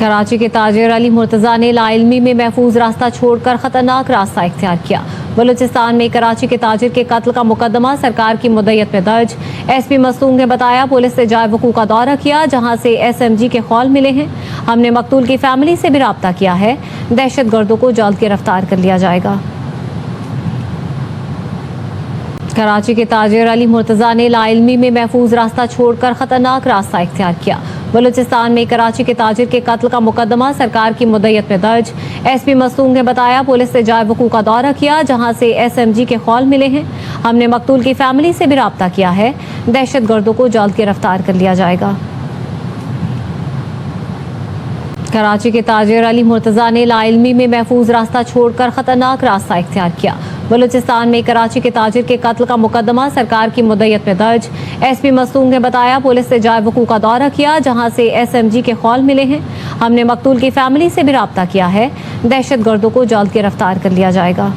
कराची के ताजिर अली मुर्तजा ने लाइल्मी में महफूज रास्ता छोड़कर खतरनाक रास्ता इख्तियार किया। बलूचिस्तान में कराची के ताजिर के कत्ल का मुकदमा सरकार की मुद्दत में दर्ज। एसपी मसूम ने बताया, पुलिस ने जाए वकूअ का दौरा किया जहां से SMG के खौल मिले हैं। हमने मकतूल की फैमिली से भी राब्ता किया है। दहशतगर्दों को जल्द गिरफ्तार कर लिया जाएगा। कराची के ताजिर अली मुर्तजा ने लाइल्मी में महफूज रास्ता छोड़कर खतरनाक रास्ता इख्तियार किया। बलूचिस्तान में कराची के ताजिर के कत्ल का मुकदमा सरकार की मुद्दत में दर्ज। एसपी मसूम ने बताया, पुलिस ने जाए वकूअ का दौरा किया जहां से SMG के खौल मिले हैं। हमने मकतूल की फैमिली से भी राब्ता किया है। दहशतगर्दों को जल्द गिरफ्तार कर लिया जाएगा। कराची के ताजिर अली मुर्तजा ने लाइल्मी में महफूज रास्ता छोड़कर खतरनाक रास्ता इख्तियार किया। बलूचिस्तान में कराची के ताजिर के कत्ल का मुकदमा सरकार की मुद्दत में दर्ज। एसपी मसूम ने बताया, पुलिस ने जाए वकूअ का दौरा किया जहां से SMG के खौल मिले हैं। हमने मकतूल की फैमिली से भी राब्ता किया है। दहशतगर्दों को जल्द गिरफ्तार कर लिया जाएगा।